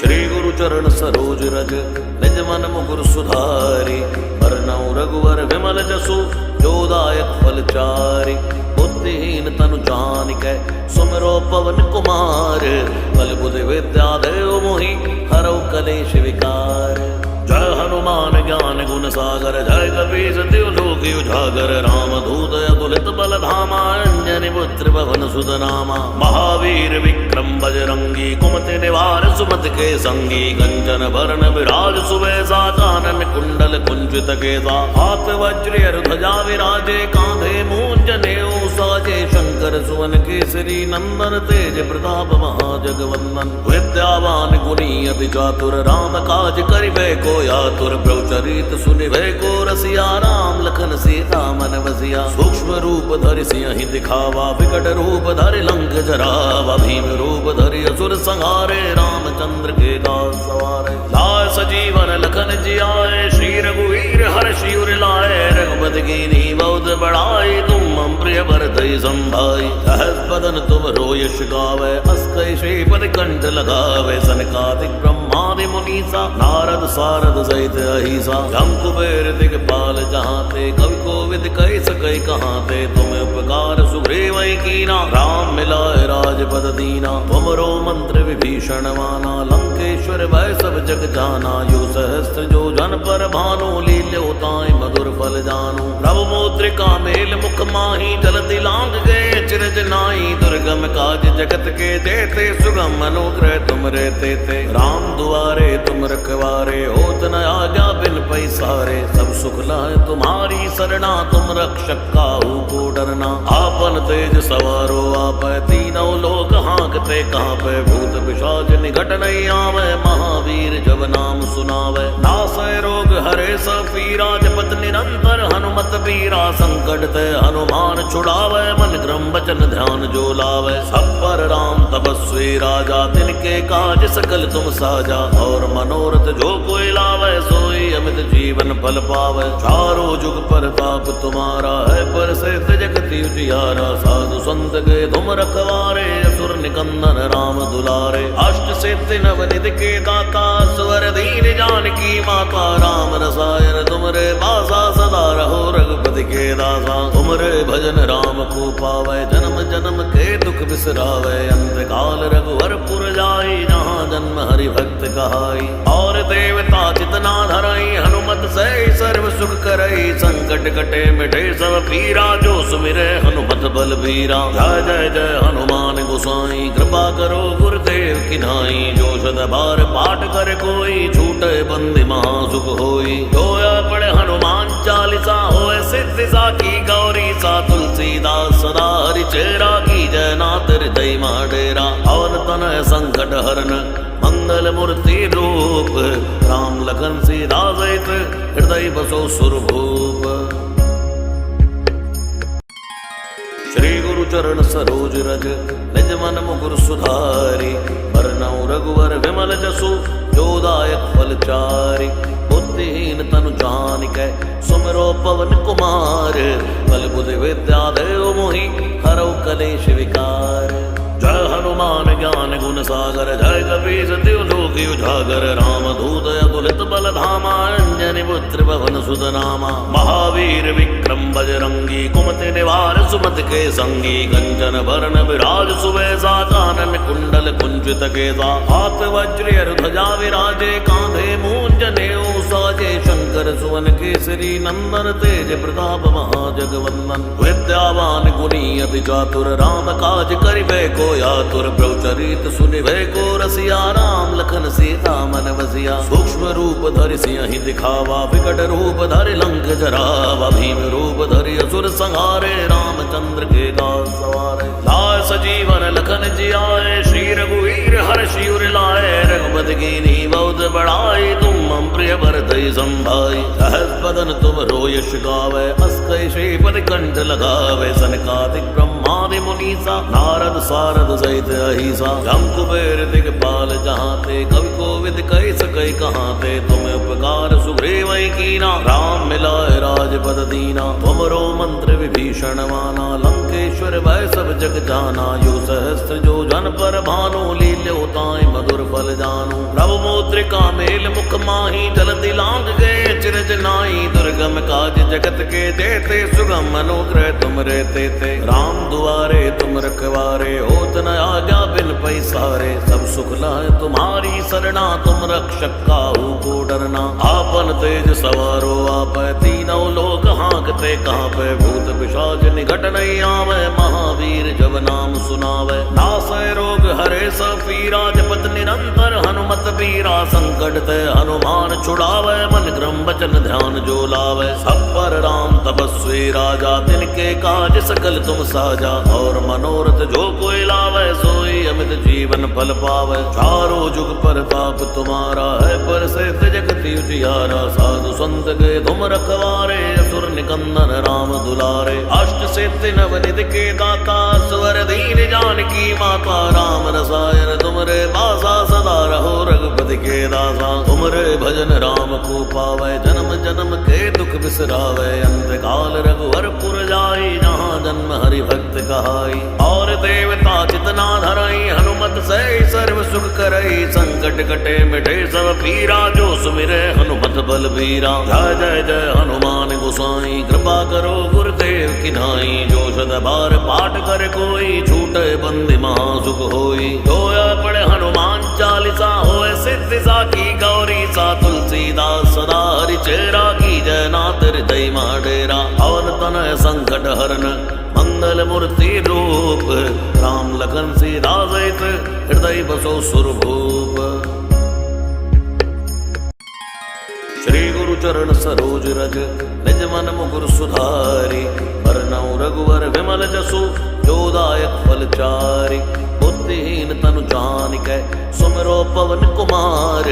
श्री गुरु चरण सरोज रज निज मन मुकुर सुधारी। बरनउँ रघुवर विमल जसु जो दायक फल चारि। बुद्धिहीन तनु जानिकै सुमिरो पवन कुमार। बल बुद्धि विद्या देव मोहि हरौ कलेश विकार। जय हनुमान ज्ञान गुण सागर जय कपीस तिहुँ लोक उजागर। रामदूत अतुलित बल धामा अंजनी पुत्र पवन सुत नामा। महावीर विक्रम बजरंगी कुमति निवार सुमति के संगी। कंचन बरन विराज सुबेसा कानन कुंडल कुंचित केसा। हाथ वज्र ध्वजा विराजे कांधे मूंज नेऊ साजे। शंकर सुवन केसरी नंदन तेज प्रताप महाजगवंदन। विद्यावान गुणी अति चातुर राम काज करिबे को आतुर। प्रभु चरित सुनिबे को रसिया राम लखन सीता मन बसिया। सूक्ष्म रूप धरि सियहि दिखावा विकट रूप धरि लंक जरावा। भीम रूप धरि असुर संहारे रामचंद्र के दास सवारे। लाय सजीवन लखन जियाए श्री रघुवीर हर्षि उर लाए। रघुपति कीन्ही बहुत बड़ाई तुम मम प्रिय भरतहि संभाई। सहस बदन तुम यश गावे अस कहि श्रीपति कंठ लगावे। सनकादिक ब्रह्मादि मुनीसा नारद सारद सहित अहिसा। जम कुबेर दिगपाल जहांते कवि कोविद कहि सकै कहांते। तुम उपकार सुग्रीवहि कीना राम मिलाए राजपद दीना। तुमरो मंत्र विभीषण माना लंकेश्वर भय सब जग जाना। युग सहस्त्र जो जन पर भानु लील्यो ताहि मधुर फल जानू। प्रभु मुद्रिका मेल मुख माहि जलधि लांघ गए चिरज नाहि। दुर्गम काज जगत के जेते सुगम अनुग्रह तुम रे तेते। राम दुआरे तुम रखवारे होत न आज्ञा बिन पैसारे। सब सुख लाए तुम्हारी सरना तुम रक्षक काहू को डरना। आपन तेज सवारो आपै तीनों लोक हाँकते कांपै। भूत पिशाच निकट नहीं आवे महावीर जब नाम सुनावे। नासै रोग हरे सब पीरा जपत निरंतर हनुमत बीरा। संकट ते हनुमान छुड़ावे मन क्रम वचन ध्यान जो लावे। सब पर राम तपस्वी राजा तिनके काज सकल तुम साजा। और मनोरथ जो कोई लावे सोई अमित जीवन फल पावे। चारों जुग परताप तुम्हारा है प्रसिद्ध जगत उजियारा। साधु संत के तुम रखवारे असुर निकंदन राम दुलारे। अष्ट सिद्धि नवनिधि के दाता स्वर दीन जानकी माता। राम रसायन तुमरे बासा सदा रहो रघुपति के दासा। तुमरे भजन राम को पावे जन्म जन्म के दुख बिसरावे। अंत काल रघुवर पुर जाई जहाँ जन्म हरि भक्त कहाई। और देवता चितना धरई हनुमत से सर्व सुख करई। संकट कटे मिटे सब पीरा जो सुमिरे हनुमत बल बीरा। जय जय जय हनुमान गोसाई कृपा करो गुरुदेव की नाई। जो शत बार पाठ कर कोई छूटे बंदी महासुख होई। जोया पढ़े हनुमान चालीसा होए सिद्धि साखी गौरी सा। तुलसीदास सदा हरि चेरा की जय नाथ हृदय डेरा। और तनय संकट हरन मंगल मूर्ति रूप। राम लखन सीता सहित हृदय बसो सुरभूप। श्री गुरु चरण सरोज रज निज मन मुकुर सुधारी। बरनउँ रघुवर विमल जसु जो दायक फल चारि। बुद्धिहीन तनु जानिकै सुमिरो पवन कुमार। बल बुद्धि विद्या देव मोहि हरौ कलेश विकार। जय हनुमान ज्ञान गुण सागर जय कपीस तिहुँ लोक उजागर। रामदूत अतुलित बल धामा अंजनी पुत्र पवन सुत नामा। महावीर विक्रम बजरंगी कुमति निवार सुमति के संगी। कंचन बरन विराज सुबेसा कानन कुंडल कुंचित केसा। हाथ वज्र ध्वजा विराजे कांधे मूंज नेऊ साजे। शंकर सुवन केसरी नंदन तेज प्रताप महाजगवंदन। विद्यावान गुणी अति चातुर राम काज करिबे को आतुर। प्रभु चरित सुनिबे को रसिया राम लखन सीता मन बसिया। सूक्ष्म रूप धरि सियहि दिखावा विकट रूप धरि लंक जरावा। भीम रूप धरि असुर संहारे रामचंद्र के दास सवारे। लाय सजीवन लखन जियाए श्री रघुवीर हर्षि उर लाए। रघुपति कीन्ही बहुत बड़ाई तुम मम प्रिय भरतहि संभाई। सहस बदन तुम यश गावे अस कहि श्रीपति कंठ लगावे। सनकादिक ब्रह्मादि मुनीसा नारद सारद सहित अहिसा। जम कुबेर दिगपाल जहांते कवि कोविद कहि सकै कहांते। तुम उपकार सुग्रीवहि कीना राम मिलाए राजपद दीना। तुमरो मंत्र विभीषण माना लंकेश्वर भय सब जग जाना। युग सहस्त्र जो जन जन पर भानु लील्यो ताई मधुर फल जानु। प्रभु मुद्रिका मेल मुख माही जलति लांग गए चिरज नाई। दुर्गम काज जगत के देते सुगम अनुग्रह तुम रहते थे। राम दुआरे तुम रखवारे होत न आज्ञा बिन पैसारे। सब सुख लह तुम्हारी सरना तुम रक्षक काहू को डरना। आपन तेज सवारो आप तीनों लोक हाँकते कहाँ पे। भूत पिशाच निकट नहीं आवे महावीर जब नाम सुनावे। नासय रोग हरे सब पीरा जपत निरंतर हनुमत बीरा। संकट ते हनुमान छुड़ावे मन क्रम वचन ध्यान जो लावे। सब पर राम तपस्वी राजा तिनके काज सकल तुम साजा। और मनोरथ जो कोई लावे सोई अमित जीवन फल पावे। चारों जुग प्रताप तुम्हारा है पर से जगति उजियारा। साधु संत के तुम रखवारे असुर निकंदन राम दुलारे। अष्ट सिद्धि नवनिध के दाता स्वर दीन जानकी माता। राम रसायन तुमरे बासा सदा रहो रघुपति के दासा। तुमरे भजन राम को पावे जन्म जन्म के दुख बिसरावे। अंत काल रघुवर पुर जाई जहाँ जन्म हरि भक्त कहाई। और देवता चितना धरई हनुमत से सर्व सुख करई। संकट कटे मिटे सब पीरा जो सुमिरे हनुमत बलबीरा। जय जय जय हनुमान गोसाई कृपा करो गुरुदेव की नाई। जो सद बार पाठ कर कोई छूटे बंदी महासुख होई। जो पढ़े हनुमान चालीसा होए सिद्धि साखी गौरी सा। तुलसीदास सदा हरि चेरा की जय नाथ हृदय डेरा। पवन तनय संकट हरन मंगल मूर्ति रूप। राम लखन सीता सहित हृदय बसो सुरभूप। श्री गुरु चरण सरोज रज निज मन मुकुर सुधारी। बरनउँ रघुवर विमल जसु जो दायक फल चारि। बुद्धिहीन तनु जानिकै सुमिरो पवन कुमार।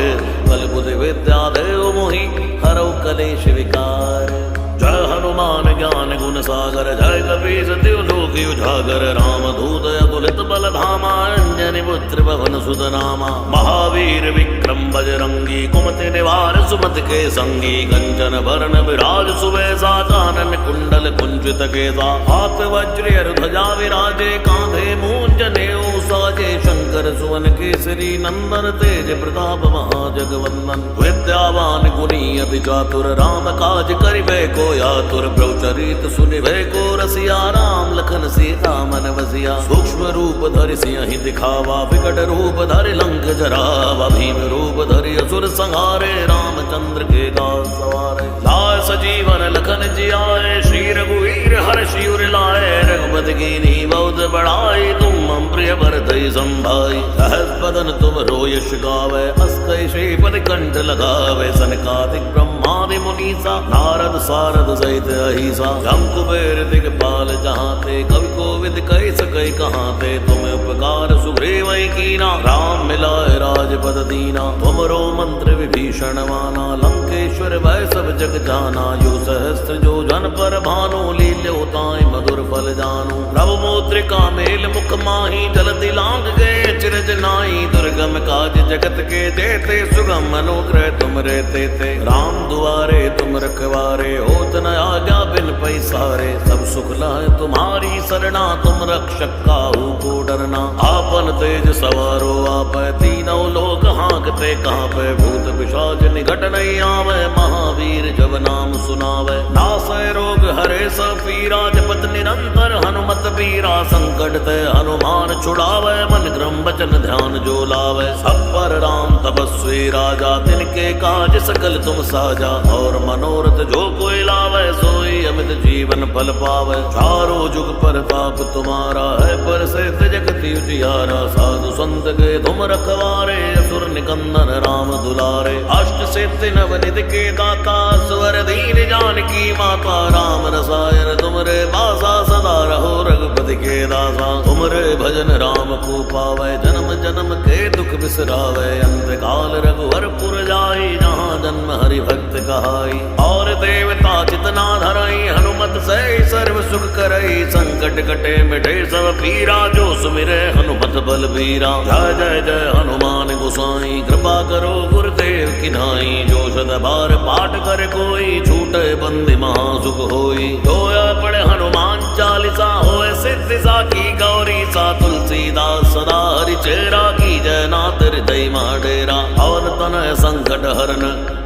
बल बुद्धि विद्या देव मोहि हरौ कलेश विकार। जय हनुमान ज्ञान गुण सागर जय कपीस तिहु लोक उजागर। राम दूत अतुलित बल धामा अंजनी पुत्र पवन सुत नामा। महावीर विक्रम बजरंगी कुमति निवार सुमति के संगी। कंचन वरण विराज सुबेसा कानन कुंडल कुंचित केसा। हाथ वज्र ध्वजा विराजे कांधे मूंज नेऊ साजे। शंकर सुवन केसरी नंदन तेज प्रताप महाजगवंदन। विद्यावान गुणी अति चातुर राम काज करिबे को आतुर। प्रभुचरित सुनिबे को रसिया राम लखन सीता मन बसिया। सूक्ष्म रूप धरि सिंहि दिखावा विकट रूप धरि लंक जरावा। भीम रूप धरि असुर संहारे रामचंद्र के दास सवारे। लाय सजीवन लखन जियाए श्री रघुवीर हर्षि उर लाए। रघुपति कीन्ही बहुत बड़ाई तुम मम प्रिय भरतहि संभाई। सहस बदन तुम रोयश गावे अस कहि श्रीपति कंठ लगावे। सनकादिक ब्रह्मादि मुनीसा नारद सारद सहित अहिसा। जम कुबेर दिगपाल जहाँ ते कवि कोविद कहि सकै कहाँ ते। तुम उपकार सुग्रीव कीना राम मिलाए राजपद दीना। तुमरो मंत्र विभीषण माना लंकेश्वर भय सब जग जाना। यो सहस्त्र जो जन पर भानु लील्यो ताई मधुर फल जानु। प्रभु मुद्रिका मेल मुख माही जलति लांग गए चिरज नाई। दुर्गम काज जगत के देते सुगम अनुग्रह तुम रहते थे। राम दुआरे तुम रखवारे होत न आज्ञा बिन पैसारे। सब सुख लह तुम्हारी सरना तुम रक्षक काहू को डरना। आपन तेज सवारो आप तीनों लोक हाँकते कहाँ पे। भूत पिशाच निकट नहीं आवे महावीर जब नाम सुनावे। नासय रोग हरे सब पीरा जपत निरंतर हनुमत बीरा। संकट ते हनुमान छुड़ावे मन क्रम वचन ध्यान जो लावे। सब पर राम तपस्वी राजा तिनके काज सकल तुम साजा। और मनोरथ जो कोई लावे सोई अमित जीवन फल पावे। चारों जुग प्रताप तुम्हारा है पर से जगति उजियारा। साधु संत के तुम रखवारे असुर निकंदन राम दुलारे। अष्ट सिद्धि नवनिध के दाता स्वर दीन जानकी माता। राम रसायन तुमरे बासा सदा रहो रघुपति के दासा। तुमरे भजन राम को पावे जन्म जन्म के दुख बिसरावे। अंत काल रघुवर पुर जाई जहाँ जन्म हरि भक्त कहाई। और देवता चितना धरई हनुमत से सर्व सुख करई। संकट कटे मिटे सब पीरा जो सुमिरे हनुमत बलबीरा। जय जय जय हनुमान गोसाई कृपा करो गुरुदेव की नाई। जो सद बार पाठ कर कोई छूटे बंदी महासुख होई। जो पढ़े हनुमान चालीसा होए सिद्धि सा की गौरी सा तुलसीदास सदा हरि चेरा की जय नाथ हृदय माडेरा और तनय संकट हरन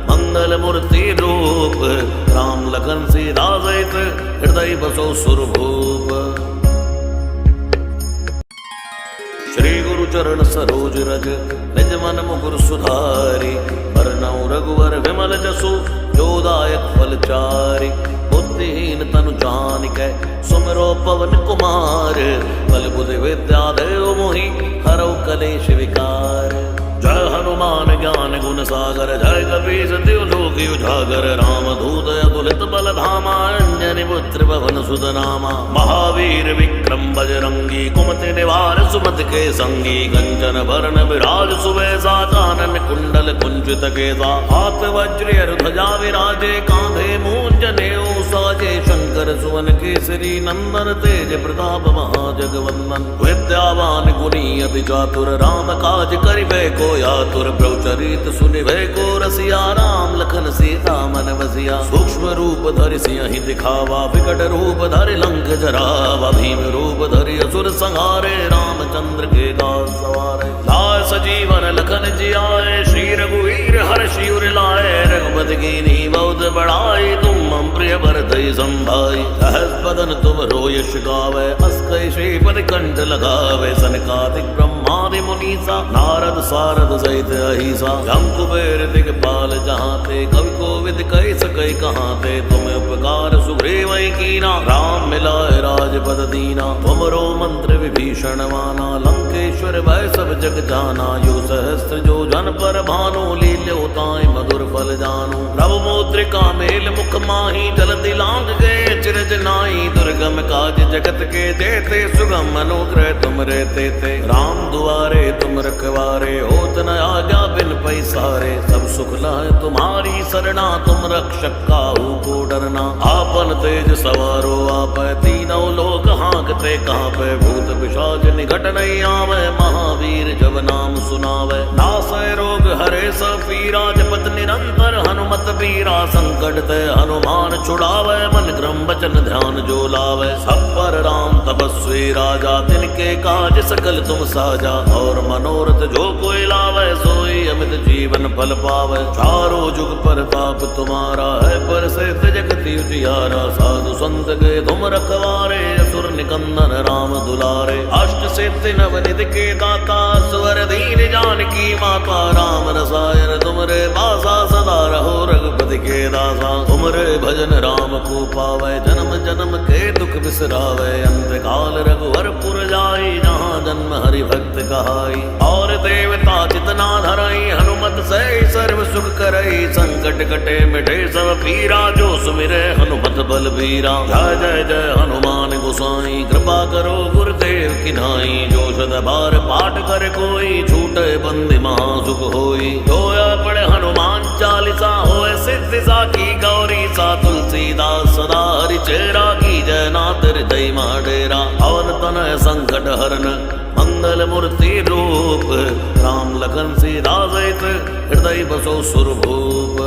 मंगल मूर्ति रूप राम लखन सीता सहित हृदय बसो सुरभूप। श्री गुरु चरण सरोज रज निज मन मुकुर सुधारी बरनउँ रघुवर विमल जसु जोदायक फलचारि बुद्धिहीन तनु जानिकै सुमिरो पवन कुमार बल बुद्धि विद्या देव मोहि हरौ कलेश विकार। जय हनुमान ज्ञान गुण सागर जय कपीस तिहु लोक उजागर रामदूत अतुलित बल धामा अंजनी पुत्र पवन सुत नामा। महावीर विक्रम बजरंगी कुमति निवार सुमति के संगी कंचन बरन विराज सुबेसा कानन कुंडल कुंचित केसा हाथ वज्र ध्वजा विराजे कांधे मूंज नेऊ साजे शंकर सुवन केसरी नंदन तेज प्रताप महाजगवंदन। विद्यावान गुणी अति चातुर राम काज करिबे को यातुर प्रभुचरित सुनिभे को रसिया राम लखन सीता मन बसिया। सूक्ष्म रूप धरि सियहि दिखावा विकट रूप धरि लंक जरावा भीम रूप धरि असुर संहारे रामचंद्र के दास सवारे। लाय सजीवन लखन जियाए श्री रघुवीर हर्षि उर लाए रघुपति कीन्ही बहुत बड़ाई तुम मम प्रिय भरतहि संभाई। सहस बदन तुम रोयश गावे अस कहि श्रीपति कंठ लगावे सनकादिक ब्रह्मादि मुनीसा नारद सारद सहित अहिसा। जम कुबेर दिगपाल जहाँ ते कवि कोविद कहि सकै कहाँ ते तुम्हें उपकार सुग्रीव कीना राम मिलाए राजपद दीना। तुमरो मंत्र विभीषण माना लंकेश्वर भय सब जग जाना यो सहस्त्र जो जन पर भानु लील्यो ताहि मधुर फल जानु। प्रभु मुद्रिका मेल मुख माही जलधि लांग गए चिरज नाई दुर्गम काज जगत के जेते सुगम अनुग्रह तुम रहते थे। राम दुआरे तुम रखवारे होत न आज्ञा बिन पैसारे सब सुख लहै तुम्हारी सरना तुम रक्षक काहू को डरना। आपन तेज सवारो आपै तीनों लोक हाँकते कांपै भूत पिशाच निकट नहीं आवे महावीर जब नाम सुनावे। नासै रोग हरे सब पीरा जपत निरंतर हनुमत बीरा संकट ते हनुमान छुड़ावे मन क्रम वचन ध्यान जो लावे। सब पर राम तपस्वी राजा तिनके काज सकल तुम साजा और मनोरथ जो कोई लावे सोई अमित जीवन फल पावे। चारों जुग परताप तुम्हारा है पर से जगति उजियारा साधु संत के तुम रखवारे असुर निकंदन राम दुलारे। अष्ट सिद्धि नवनिधि के दाता स्वर दीन जानकी माता राम रसायन तुमरे बासा सदा रहो रघुपति के दासा। तुमरे भजन राम को पावे जन्म जन्म के दुख बिसरावे अंत काल रघुवर पुर जाई जहाँ जन्म हरि भक्त कहाई। और देवता चितना धरई हनुमत से सर्व सुख करई संकट कटे मिटे सब पीरा जो सुमिरे हनुमत बल बीरा। जय जय जय हनुमान गोसाई कृपा करो गुरुदेव की नाई। जो सद बार पाठ कर कोई छूटे बंदी महासुख होई। जोया पढ़े हनुमान चालीसा होए सिद्धि सा की गौरी सा तुलसीदास सदा हरि चेरा की जय नाथ हृदय माडेरा और तनय संकट हरन मंगल मूर्ति रूप राम लखन सीता सहित हृदय बसो सुरभूप।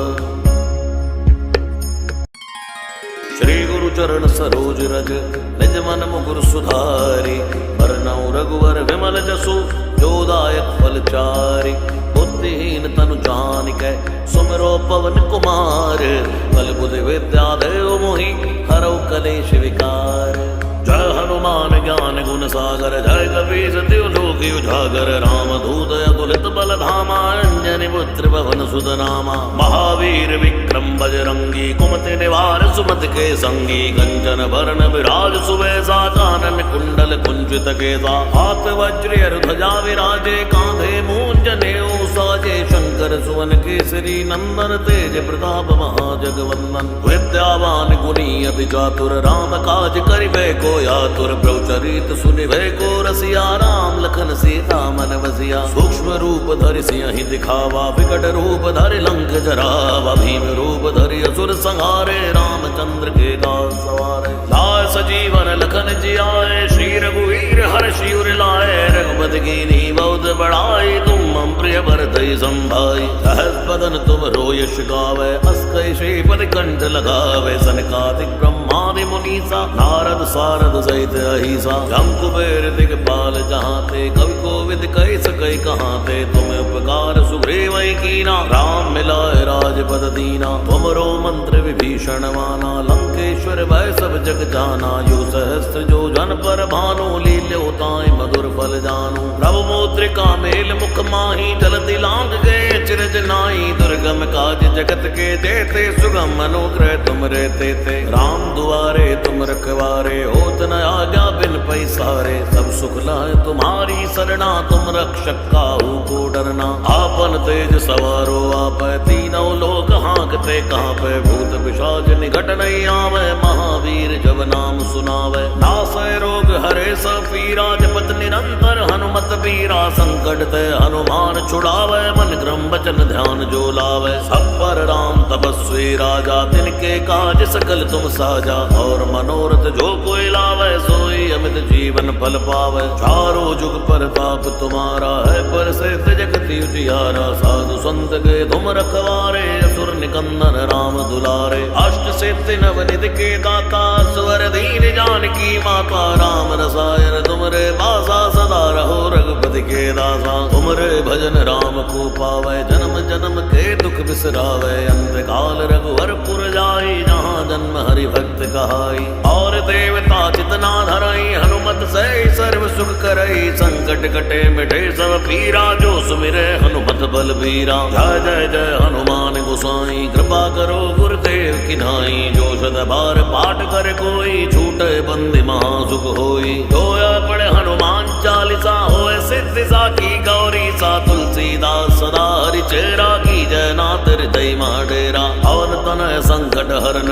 श्री गुरु चरण सरोज रज निज मन मुकुर सुधारी बरनउँ रघुवर विमल जसु जोदायक फलचारि। बुद्धिहीन तनु जानिकै सुमिरो पवन कुमार बल बुद्धि विद्या देव मोहि हरौ कलेश विकार। जय हनुमान ज्ञान गुण सागर जय कपीस तिहु लोक उजागर रामदूत अतुलित बल धामा अंजनी पुत्र पवन सुत नामा। महावीर विक्रम बजरंगी कुमति निवार सुमति के संगी कंचन बरन विराज सुबेसा कानन कुंडल कुंचित केसा हाथ वज्र ध्वजा विराजे कांधे मूंज नेऊ साजे शंकर सुवन केसरी नंदन तेज प्रताप महाजगवंदन। विद्यावान गुणी अति चातुर राम काज करिबे को यातुर प्रभुचरित सुनिभे को रसिया राम लखन सीता मन बसिया। सूक्ष्म रूप धरि सियहि दिखावा विकट रूप धरि लंक जरावा भीम रूप धरि असुर संहारे रामचंद्र के दास सवारे। लाय सजीवन लखन जियाए श्री रघुवीर हर्षि उर लाए रघुपति कीन्ही बहुत बड़ाई तुम मम प्रिय प्रिय भरतई संभाई। सहस बदन तुम रो यश गावे, अस कई श्रीपद कंठ लगावे। सनकादिक ब्रह्मादि मुनीसा, नारद सारद सहित अहिसा। जम कुबेर दिगपाल जहाँ ते, कवि कोविद कही सकै कहाँ ते। तुम्हें उपकार सुग्रीव कीना, राम मिलाए राजपद दीना। तुमरो मंत्र विभीषण माना, लंकेश्वर भय सब जग जाना। यो सहस्त्र जो जन पर भानु, लील्यो ताई मधुर फल जानू। प्रभु मुद्रिका मेल मुख माही, जलति लांग गए चिरज नाई। दुर्गम काज जगत के जेते, सुगम अनुग्रह तुम रहते थे। राम दुआरे तुम रखवारे, होत न आज्ञा बिन पैसारे। सब सुख लह तुम्हारी सरना, तुम रक्षक काहू को डरना। आपन तेज सवारो आप, तीनों लोक हाँकते कांपे। भूत पिशाच निकट नहीं आवे, महावीर जब नाम सुनावे। नासै रोग हरे सब पीरा, जपत निरंतर हनुमत बीरा। संकट ते हनुमान छुड़ावे, मन क्रम वचन ध्यान जो लावे। सब पर राम तपस्वी राजा, तिनके काज सकल तुम साजा। और मनोरथ जो कोई लावे, सोई अमित जीवन फल पावे। चारों जुग प्रताप तुम्हारा है, पर से जगति उजियारा। साधु संत के तुम रखवारे, असुर निकंदन राम दुलारे। अष्ट सिद्धि नवनिधि के दाता, स्वर दीन जानकी माता। राम रसायन तुमरे बासा, सदा रहो रघुपति के दासा। तुमरे भजन राम को पावे, जन्म जन्म के दुख बिसरावे। अंत काल रघुवर पुर जाई, जहाँ जन्म हरि भक्त कहाई। और देवता चितना धरई, हनुमत से सर्व सुख करई। संकट कटे मिटे सब पीरा, जो सुमिरे हनुमत बल बीरा। जय जय जय हनुमान गोसाई, कृपा करो गुरुदेव की नाई। जो सद बार पाठ कर कोई, छूटे बंदी महासुख होई। जोया पढ़े हनुमान चालीसा, होए सिद्धि साकी गौरी सा। तुलसीदास सदा हरि चेरा, की जय नाथ हृदय डेरा। पवन तनय संकट हरन,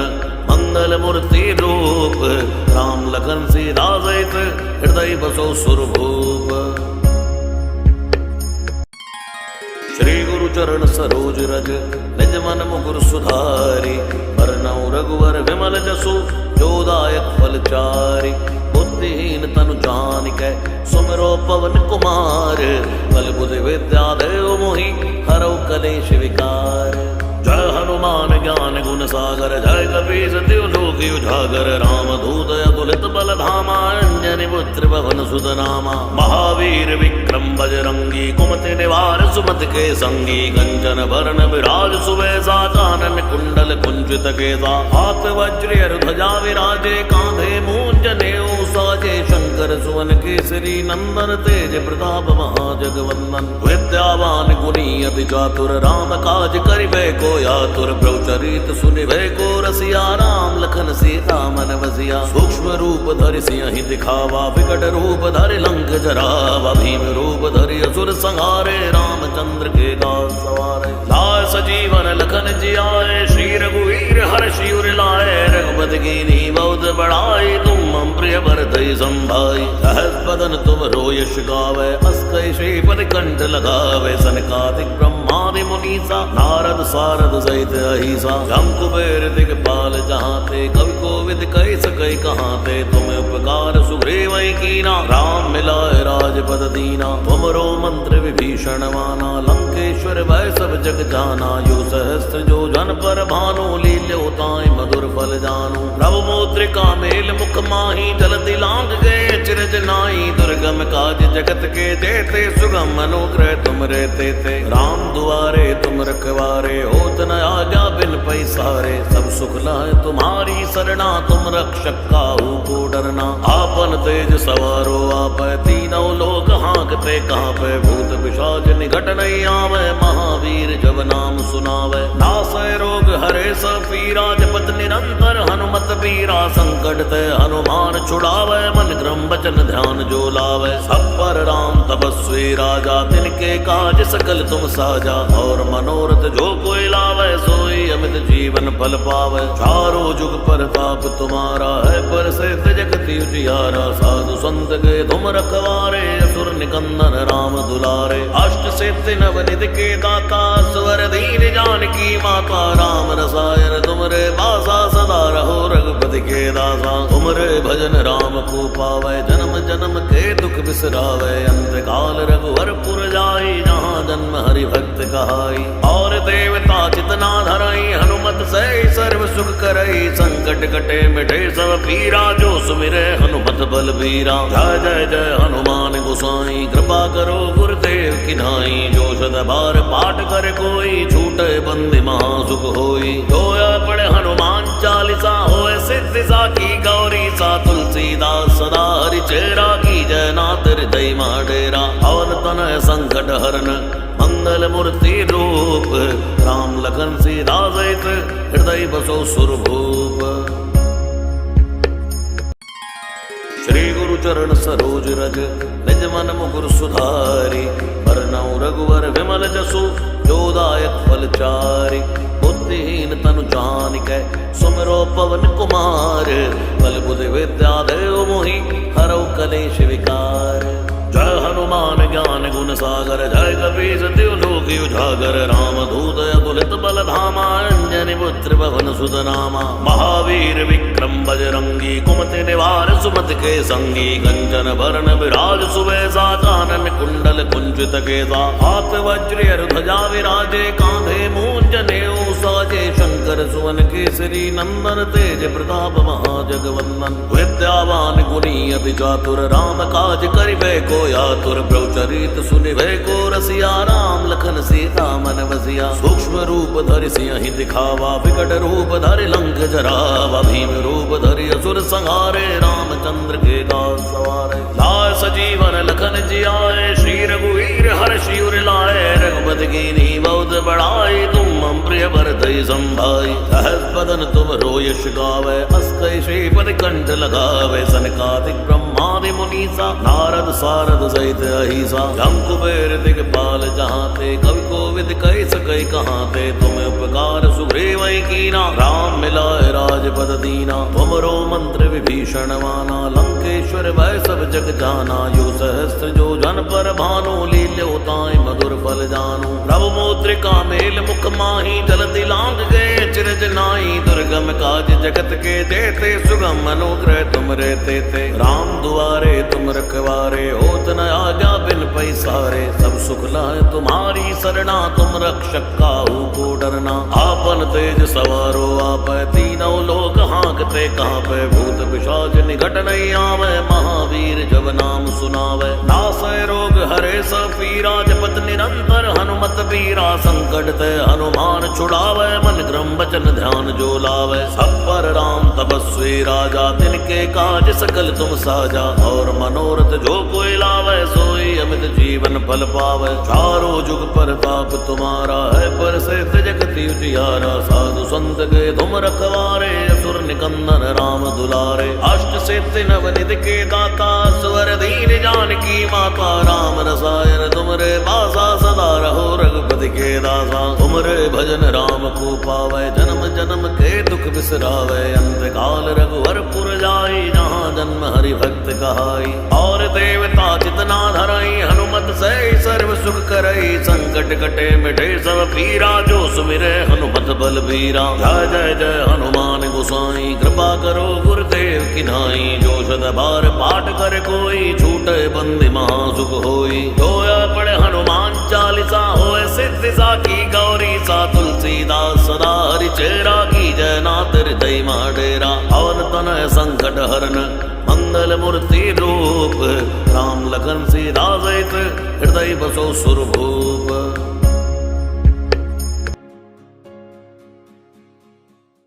मंगल मूर्ति रूप। राम लखन सीता सहित, हृदय बसो सुरभूप। श्री गुरु चरण सरोज रज, निज मन मुकुर सुधारी। बरनउँ रघुवर विमल जसु, जो दायक फल चारि। बुद्धिहीन तनु जानिकै, सुमिरो पवन कुमार। बल बुद्धि विद्या देव मोहि, हरौ कलेश विकार। जय हनुमान ज्ञान गुण सागर, जय कपीस तिहु लोक उजागर। राम दूत अतुलित बल धामा, अंजनी पुत्र पवन सुत नामा। महावीर विक्रम बजरंगी, कुमति निवार सुमति के संगी। कंचन वरण विराज सुबेसा, कानन कुंडल कुंचित केसा। हाथ वज्र ध्वजा विराजे, कांधे मूंज नेऊ साजे। शंकर सुवन केसरी नंदन, तेज प्रताप महाजगवंदन। विद्यावान गुणी अति चातुर, राम काज करिबे को आतुर। प्रभु चरित सुनिबे को रसिया, राम लखन सीता मन बसिया। सूक्ष्म रूप धरि सिंहि दिखावा, विकट रूप धरि लंक जरावा। भीम रूप धरि असुर संहारे, रामचंद्र के दास सवारे। लाए सजीवन लखन जियाए, श्री रघुवीर हर्षि उर लाए। रघुपति कीन्ही बहुत बड़ाई, तुम मम प्रिय भरतई संभाई। सहस बदन तुम रो यश गावे, अस कई श्रीपद कंठ लगावे। सनकादिक ब्रह्मादि मुनीसा, नारद सारद सहित अहिसा। जम कुबेर दिगपाल जहाँ ते, कवि कोविद कही सकै कहाँ ते। तुम्हें उपकार सुग्रीव कीना, राम मिलाए राजपद दीना। तुमरो मंत्र विभीषण माना, लंकेश्वर भय सब जग जाना। यो सहस्त्र जो जन पर भानु, लील्यो ताई मधुर फल जानू। प्रभु मुद्रिका मेल मुख माही, जलति लांग गए चिरज नाई। दुर्गम काज जगत के जेते, सुगम अनुग्रह तुम रहते थे। राम दुआरे तुम रखवारे, होत न आज्ञा बिन पैसारे। सब सुख लह तुम्हारी सरना, तुम रक्षक काहू को डरना। आपन तेज सवारो आप, तीनों लोक हाँकते कांपे। भूत पिशाच निकट नहीं आवे, महावीर जब नाम सुनावे। नासै रोग हरे सब पीरा, जपत निरंतर हनुमत बीरा। संकट ते हनुमान छुड़ावे, मन क्रम वचन ध्यान जो लावे। सब पर राम तपस्वी राजा, तिनके काज सकल तुम साजा। और मनोरथ जो कोई लावे, सोई अमित जीवन फल पावे। चारों जुग प्रताप तुम्हारा है, पर से जगति उजियारा। साधु संत के तुम रखवारे, असुर निकंदन राम दुलारे। अष्ट सिद्धि नवनिधि के दाता, स्वर दीन जानकी माता। राम रसायन तुमरे बासा, सदा रहो रघुपति के दासा। तुमरे भजन राम को पावे, जन्म जन्म के दुख बिसरावे। अंत काल रघुवर पुर जाई, जहाँ जन्म जन्म हरि भक्त कहाई। और देवता चितना धरई हनुमत से सर्व सुख करई। संकट कटे मिटे सब पीरा जो सुमिरे हनुमत बलबीरा। जय जय जय हनुमान गोसाई कृपा करो गुरुदेव की नाई। जो सद बार पाठ कर कोई छूटे बंदी महासुख होई। जोया पढ़े हनुमान चालीसा होए सिद्धि साखी गौरी सा। तुलसीदास सदा हरि चेरा की जय नाथ हृदय माडेरा। पवन तनय संकट हरन मंगल मूर्ति रूप। राम लखन सीता सहित हृदय बसो सुरभूप। श्री गुरु चरण सरोज रज निज मन मुकुर सुधारी। बरनउँ रघुवर विमल जसु जो दायक फल चारि। बुद्धिहीन तनु जानिकै सुमिरो पवन कुमार। बल बुद्धि विद्या देव मोहि हरौ कलेश विकार। जय हनुमान ज्ञान गुण सागर जय कपीस तिहु लोक उजागर। राम दूत अतुलित बल धामा अंजनी पुत्र पवन सुत नामा। महावीर विक्रम बजरंगी कुमति निवार सुमति के संगी। कंचन बरन विराज सुबेसा कानन कुंडल कुंचित केसा। हाथ वज्र ध्वजा विराजे कांधे मूंज जनेऊ साजे। शंकर सुवन केसरी नंदन तेज प्रताप महाजगवंदन। विद्यावान गुणी अति चातुर राम काज करिबे को आतुर। प्रभु चरित सुनिबे को रसिया। राम लखन सीता मन बसिया। सूक्ष्म रूप धरि सिंहि दिखावा विकट रूप धरि लंक जरावा। भीम रूप धरि असुर संहारे रामचंद्र के दास सवारे। लाय सजीवन लखन जियाए श्री रघुवीर हर्षि उर लाए। रघुपति कीन्ही बहुत बड़ाई तुम मम प्रिय भरतहि संभाई। सहस बदन तुम रोयश गावे अस कहि श्रीपति कंठ लगावे। सनकादिक ब्रह्मादि मुनीसा नारद सारद सहित अहिसा। जम कुबेर दिगपाल जहांते कवि कोविद कहि सकै कहांते। तुम उपकार सुग्रीवहि कीना राम मिलाए राजपद दीना। तुमरो मंत्र विभीषण माना लंकेश्वर भय सब जग जाना। यो सहस्त्र जो जन पर भानु लील्यो ताहि मधुर फल जानु। प्रभु मुद्रिका मेल मुख माहि जलधि लांघ गए चिरज नाहि। दुर्गम काज जगत के जेते सुगम अनुग्रह तुम रे तेते। राम दुआरे तुम रखवारे होत न आज्ञा बिन पैसारे। सब सुख लाए तुम्हारी सरना तुम रक्षक काहू को डरना। आपन तेज सवारो आपै तीनों लोक हाँकते कांपै। भूत पिशाच निकट नहीं आवे महावीर जब नाम सुनावे। नासै रोग हरे सब पीरा जपत निरंतर हनुमत बीरा। संकट ते हनुमान छुड़ावे मन क्रम वचन ध्यान जो लावे। सब पर राम तपस्वी राजा तिनके काज सकल तुम साजा। और मनोरथ जो कोई लावे सोई अमित जीवन फल पावे। चारों जुग परताप तुम्हारा है प्रसिद्ध जगत उजियारा। साधु संत के तुम रखवारे असुर निकंदन राम दुलारे। अष्ट सिद्धि नवनिधि के दाता स्वर दीन जानकी माता। राम रसायन तुमरे पासा सदा रहो रघुपति के दासा। तुमरे भजन राम को पावे जन्म जन्म के दुख बिसरावे। अंत काल रघुवर पुर जाई जहाँ जन्म हरि भक्त कहाई। और देवता चितना धरई हनुमत से सर्व सुख करई। संकट कटे मिटे सब पीरा जो सुमिरे हनुमत बलबीरा। जय जय जय हनुमान गोसाई कृपा करो गुरुदेव की नाई। जो सद बार पाठ कर कोई छूटे बंदी महासुख होई। जोया पढ़े हनुमान चालीसा होए सिद्धि साखी गौरी सा। तुलसीदास सदा हरि चेरा की जय नाथ हृदय माडेरा। पवन तनय संकट हरन मंगल मूर्ति रूप। राम लखन सीता सहित हृदय बसो सुरभूप।